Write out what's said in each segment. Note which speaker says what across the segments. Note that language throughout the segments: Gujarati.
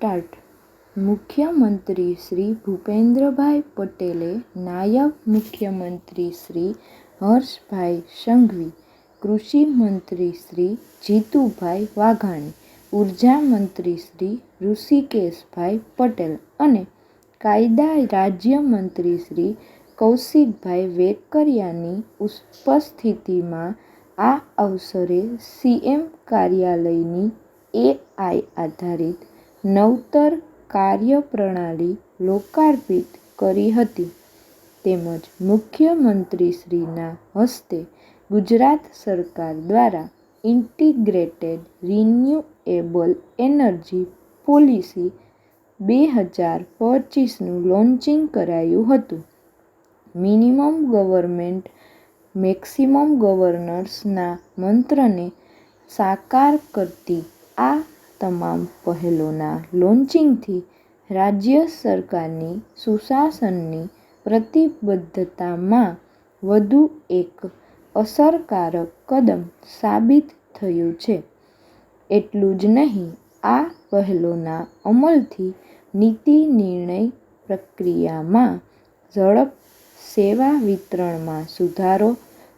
Speaker 1: સ્ટાર્ટ. મુખ્યમંત્રી શ્રી ભૂપેન્દ્રભાઈ પટેલે નાયબ મુખ્યમંત્રી શ્રી હર્ષભાઈ સંઘવી, કૃષિ મંત્રી શ્રી જીતુભાઈ વાઘાણી, ઉર્જા મંત્રી શ્રી ઋષિકેશભાઈ પટેલ અને કાયદા રાજ્યમંત્રી શ્રી કૌશિકભાઈ વેકરિયાની ઉપસ્થિતિમાં આ અવસરે સીએમ કાર્યાલયની એઆઈ આધારિત નવતર કાર્યપ્રણાલી લોકાર્પિત કરી હતી. તેમજ મુખ્યમંત્રીશ્રીના હસ્તે ગુજરાત સરકાર દ્વારા ઇન્ટિગ્રેટેડ રિન્યુએબલ એનર્જી પોલિસી 2025નું લોન્ચિંગ કરાયું હતું. મિનિમમ ગવર્મેન્ટ મેક્સિમમ ગવર્નન્સના મંત્રને સાકાર કરતી આ તમામ પહેલોના લોન્ચિંગથી રાજ્ય સરકારની સુશાસનની પ્રતિબદ્ધતામાં વધુ એક અસરકારક કદમ સાબિત થયું છે. એટલું જ નહીં, આ પહેલોના અમલથી નીતિ નિર્ણય પ્રક્રિયામાં ઝડપ, સેવા વિતરણમાં સુધારો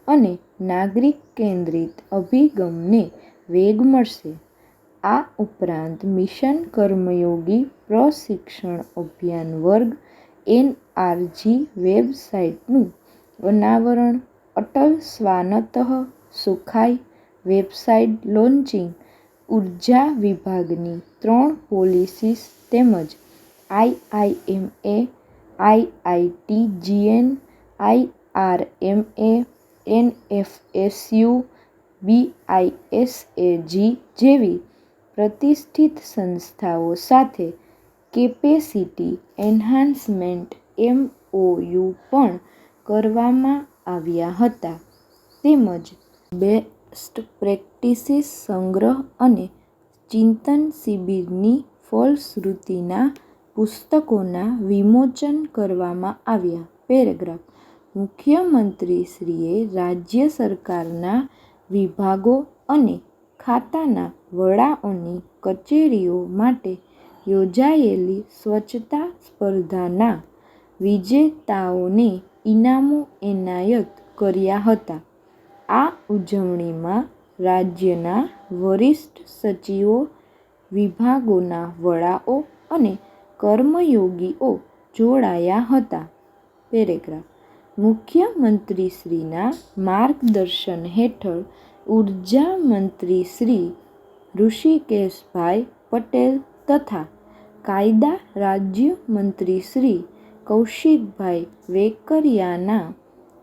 Speaker 1: અને નાગરિક કેન્દ્રિત અભિગમને વેગ મળશે. આ ઉપરાંત મિશન કર્મયોગી પ્રશિક્ષણ અભિયાન વર્ગ એનઆરજી વેબસાઇટનું અનાવરણ, અટલ સ્વાનતઃ સુખાય વેબસાઇટ લોન્ચિંગ, ઉર્જા વિભાગની 3 પોલિસીસ તેમજ આઈઆઈએમએ, આઈઆઈટીજીએન, આઈઆરએમએ, એનએફએસયુ, બીઆઈએસએજી જેવી પ્રતિષ્ઠિત સંસ્થાઓ સાથે કેપેસિટી એન્હાન્સમેન્ટ એમઓયુ પણ કરવામાં આવ્યા હતા. તેમજ બેસ્ટ પ્રેક્ટિસીસ સંગ્રહ અને ચિંતન શિબિરની ફલશ્રુતિના પુસ્તકોના વિમોચન કરવામાં આવ્યા. પેરેગ્રાફ. મુખ્યમંત્રીશ્રીએ રાજ્ય સરકારના વિભાગો અને ખાતાના વડાઓની કચેરીઓ માટે યોજાયેલી સ્વચ્છતા સ્પર્ધાના વિજેતાઓને ઇનામો એનાયત કર્યા હતા. આ ઉજવણીમાં રાજ્યના વરિષ્ઠ સચિવો, વિભાગોના વડાઓ અને કર્મયોગીઓ જોડાયા હતા. પેરેગ્રાફ. મુખ્યમંત્રીશ્રીના માર્ગદર્શન હેઠળ ઉર્જા મંત્રી શ્રી ઋષિકેશભાઈ પટેલ તથા કાયદા રાજ્યમંત્રી શ્રી કૌશિકભાઈ વેકરિયાના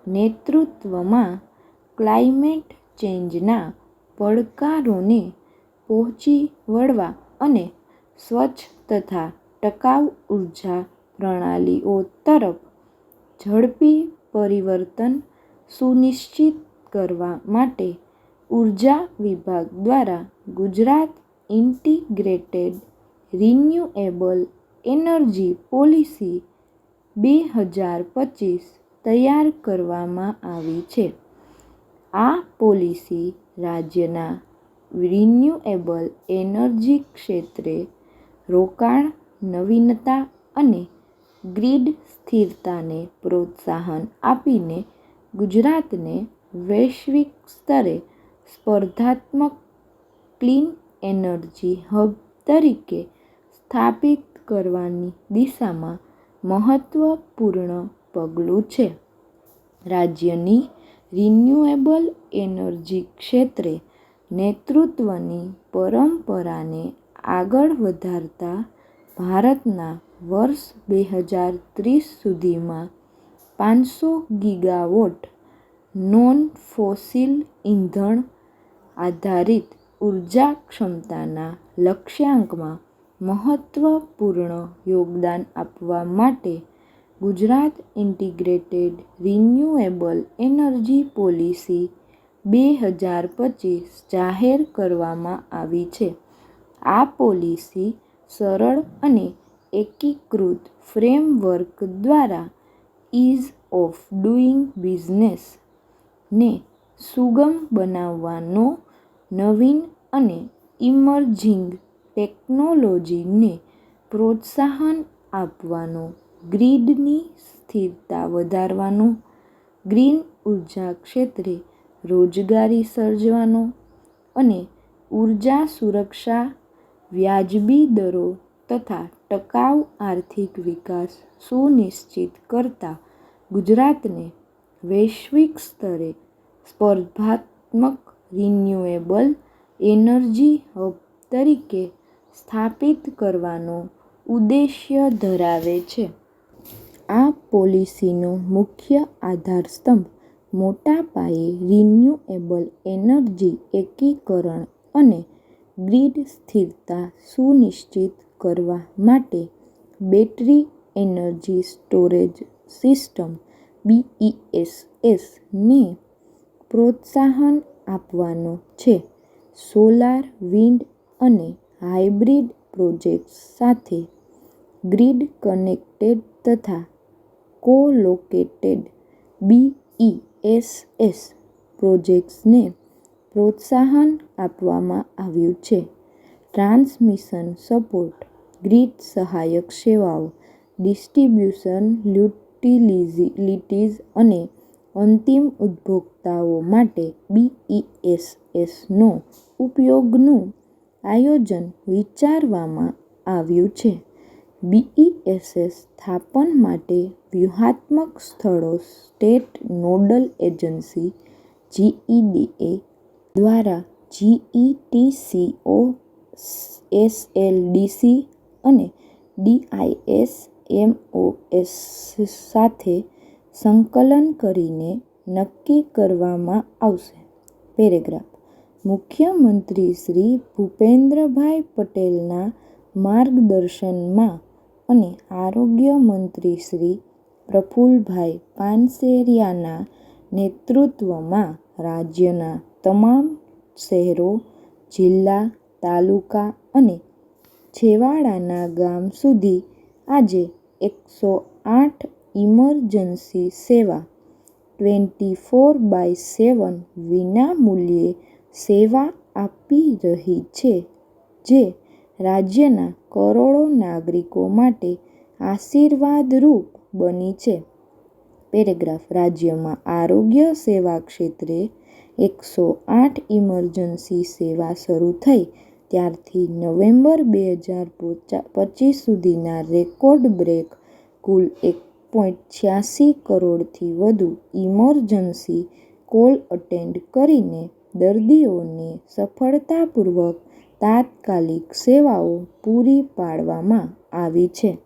Speaker 1: નેતૃત્વમાં ક્લાઇમેટ ચેન્જના પડકારોને પહોંચી વળવા અને સ્વચ્છ તથા ટકાઉ ઉર્જા પ્રણાલીઓ તરફ ઝડપી પરિવર્તન સુનિશ્ચિત કરવા માટે ઉર્જા વિભાગ દ્વારા Gujarat integrated renewable energy policy 2025 તૈયાર કરવામાં આવી છે. આ પોલિસી રાજ્યના રિન્યુએબલ એનર્જી ક્ષેત્રે રોકાણ, નવીનતા અને ગ્રીડ સ્થિરતાને પ્રોત્સાહન આપીને ગુજરાતને વૈશ્વિક સ્તરે સ્પર્ધાત્મક ક્લીન એનર્જી હબ તરીકે સ્થાપિત કરવાની દિશામાં મહત્વપૂર્ણ પગલું છે. રાજ્યની રિન્યુએબલ એનર્જી ક્ષેત્રે નેતૃત્વની પરંપરાને આગળ વધારતા ભારતના વર્ષ 2030 સુધીમાં 500 ગીગાવોટ નોન-ફોસિલ ઇંધણ આધારિત ઉર્જા ક્ષમતાના લક્ષ્યાંકમાં મહત્વપૂર્ણ યોગદાન આપવા માટે Gujarat integrated renewable energy policy 2025 જાહેર કરવામાં આવી છે. આ પોલિસી સરળ અને એકીકૃત ફ્રેમવર્ક દ્વારા ઇઝ ઓફ ડુઇંગ બિઝનેસ ને સુગમ બનાવવાનો, નવીન અને ઇમર્જિંગ ટેકનોલોજીને પ્રોત્સાહન આપવાનો, ગ્રીડની સ્થિરતા વધારવાનો, ગ્રીન ઉર્જા ક્ષેત્રે રોજગારી સર્જવાનો અને ઉર્જા સુરક્ષા, વ્યાજબી દરો તથા ટકાઉ આર્થિક વિકાસ સુનિશ્ચિત કરતા ગુજરાતને વૈશ્વિક સ્તરે સ્પર્ધાત્મક રિન્યુએબલ એનર્જી હબ તરીકે સ્થાપિત કરવાનો ઉદ્દેશ્ય ધરાવે છે. આ પોલિસીનો મુખ્ય આધારસ્તંભ મોટા પાયે રિન્યુએબલ એનર્જી એકીકરણ અને ગ્રીડ સ્થિરતા સુનિશ્ચિત કરવા માટે battery energy storage system BESS ને પ્રોત્સાહન આપવાનો છે. સોલાર, વિન્ડ અને હાઇબ્રિડ પ્રોજેક્ટ્સ સાથે ગ્રીડ કનેક્ટેડ તથા કો-લોકેટેડ BESS પ્રોજેક્ટ્સને પ્રોત્સાહન આપવામાં આવ્યું છે. ટ્રાન્સમિશન સપોર્ટ, ગ્રીડ સહાયક સેવાઓ, ડિસ્ટ્રિબ્યુશન યુટિલિટીઝ અને અંતિમ ઉપભોક્તાઓ માટે BESSનો ઉપયોગનું આયોજન વિચારવામાં આવ્યું છે. BESS સ્થાપન માટે વ્યૂહાત્મક સ્થળો સ્ટેટ નોડલ એજન્સી GEDA દ્વારા GETCO, SLDC અને DISMOS સાથે સંકલન કરીને નક્કી કરવામાં આવશે. પેરેગ્રાફ. મુખ્યમંત્રી શ્રી ભૂપેન્દ્રભાઈ પટેલના માર્ગદર્શનમાં અને આરોગ્ય મંત્રી શ્રી પ્રફુલભાઈ પાનસેરિયાના નેતૃત્વમાં રાજ્યના તમામ શહેરો, જિલ્લા, તાલુકા અને છેવાડાના ગામ સુધી આજે 108 ઇમરજન્સી સેવા 24/7 વિનામૂલ્યે સેવા આપી રહી છે, જે રાજ્યના કરોડો નાગરિકો માટે આશીર્વાદરૂપ બની છે. પેરેગ્રાફ. રાજ્યમાં આરોગ્ય સેવા ક્ષેત્રે 108 ઇમરજન્સી સેવા શરૂ થઈ ત્યારથી નવેમ્બર 2025 સુધીના રેકોર્ડ બ્રેક કુલ 1.86 કરોડથી વધુ ઇમરજન્સી કોલ અટેન્ડ કરીને દર્દીઓને સફળતાપૂર્વક તાત્કાલિક સેવાઓ પૂરી પાડવામાં આવી છે.